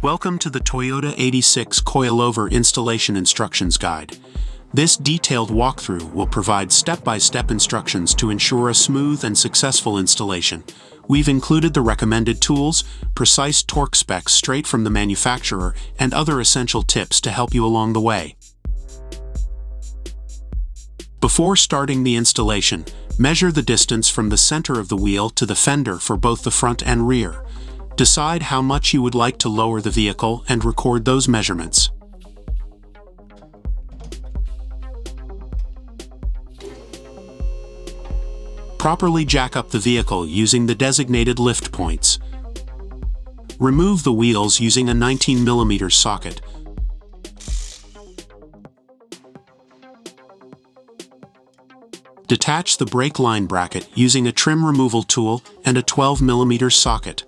Welcome to the Toyota 86 Coilover Installation Instructions Guide. This detailed walkthrough will provide step-by-step instructions to ensure a smooth and successful installation. We've included the recommended tools, precise torque specs straight from the manufacturer, and other essential tips to help you along the way. Before starting the installation, measure the distance from the center of the wheel to the fender for both the front and rear. Decide how much you would like to lower the vehicle and record those measurements. Properly jack up the vehicle using the designated lift points. Remove the wheels using a 19mm socket. Detach the brake line bracket using a trim removal tool and a 12mm socket.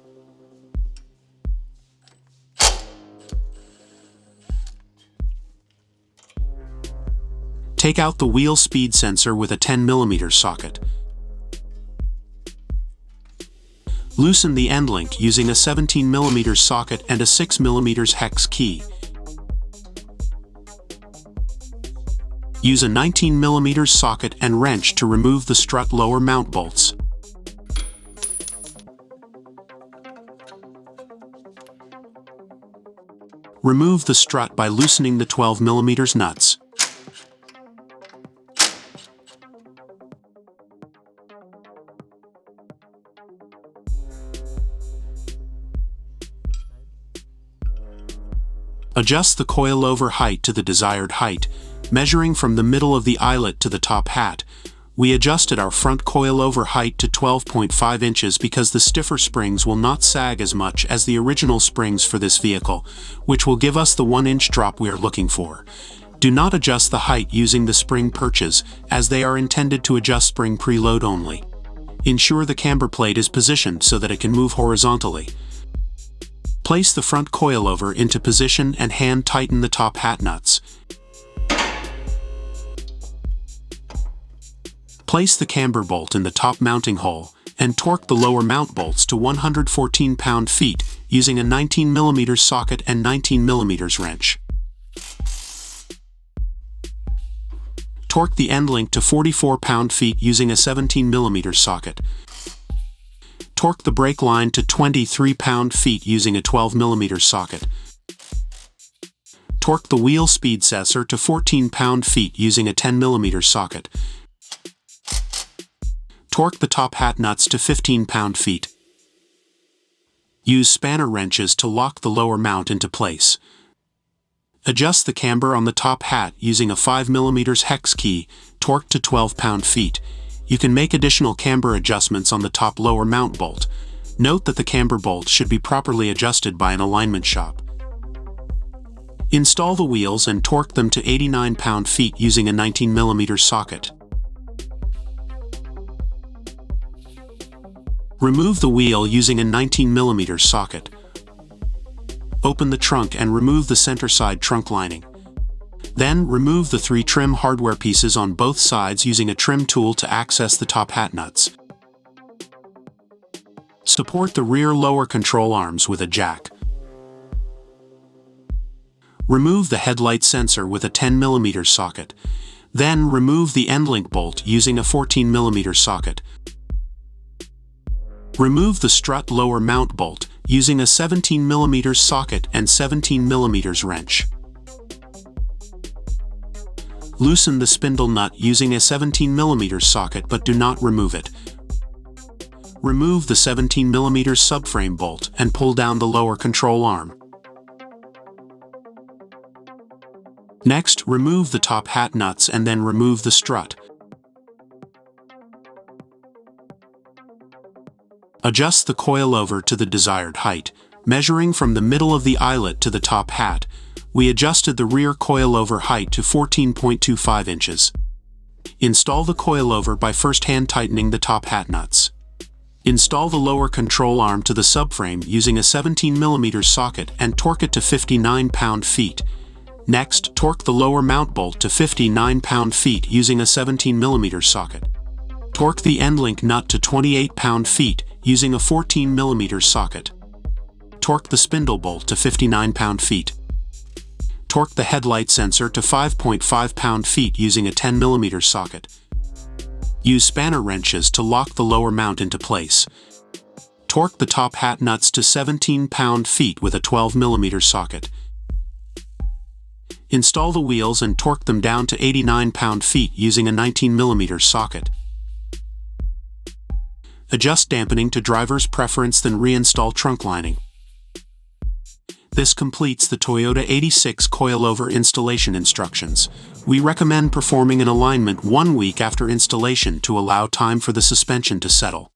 Take out the wheel speed sensor with a 10mm socket. Loosen the end link using a 17mm socket and a 6mm hex key. Use a 19mm socket and wrench to remove the strut lower mount bolts. Remove the strut by loosening the 12mm nuts. Adjust the coilover height to the desired height, measuring from the middle of the eyelet to the top hat. We adjusted our front coilover height to 12.5 inches because the stiffer springs will not sag as much as the original springs for this vehicle, which will give us the 1-inch drop we are looking for. Do not adjust the height using the spring perches, as they are intended to adjust spring preload only. Ensure the camber plate is positioned so that it can move horizontally. Place the front coilover into position and hand tighten the top hat nuts. Place the camber bolt in the top mounting hole and torque the lower mount bolts to 114 pound-feet using a 19mm socket and 19mm wrench. Torque the end link to 44 pound-feet using a 17mm socket. Torque the brake line to 23 pound-feet using a 12mm socket. Torque the wheel speed sensor to 14 pound-feet using a 10mm socket. Torque the top hat nuts to 15 pound-feet. Use spanner wrenches to lock the lower mount into place. Adjust the camber on the top hat using a 5mm hex key, torqued to 12 pound-feet. You can make additional camber adjustments on the top lower mount bolt. Note that the camber bolt should be properly adjusted by an alignment shop. Install the wheels and torque them to 89 pound-feet using a 19mm socket. Remove the wheel using a 19mm socket. Open the trunk and remove the center side trunk lining. Then, remove the 3 trim hardware pieces on both sides using a trim tool to access the top hat nuts. Support the rear lower control arms with a jack. Remove the headlight sensor with a 10mm socket. Then, remove the end link bolt using a 14mm socket. Remove the strut lower mount bolt using a 17mm socket and 17mm wrench. Loosen the spindle nut using a 17mm socket but do not remove it. Remove the 17mm subframe bolt and pull down the lower control arm. Next, remove the top hat nuts and then remove the strut. Adjust the coilover to the desired height, measuring from the middle of the eyelet to the top hat. We adjusted the rear coilover height to 14.25 inches. Install the coilover by first hand tightening the top hat nuts. Install the lower control arm to the subframe using a 17mm socket and torque it to 59 pound-feet. Next, torque the lower mount bolt to 59 pound-feet using a 17mm socket. Torque the end link nut to 28 pound-feet using a 14mm socket. Torque the spindle bolt to 59 pound-feet. Torque the headlight sensor to 5.5 pound-feet using a 10 mm socket. Use spanner wrenches to lock the lower mount into place. Torque the top hat nuts to 17 pound-feet with a 12 mm socket. Install the wheels and torque them down to 89 pound-feet using a 19 mm socket. Adjust dampening to driver's preference, then reinstall trunk lining. This completes the Toyota 86 Coilover installation instructions. We recommend performing an alignment 1 week after installation to allow time for the suspension to settle.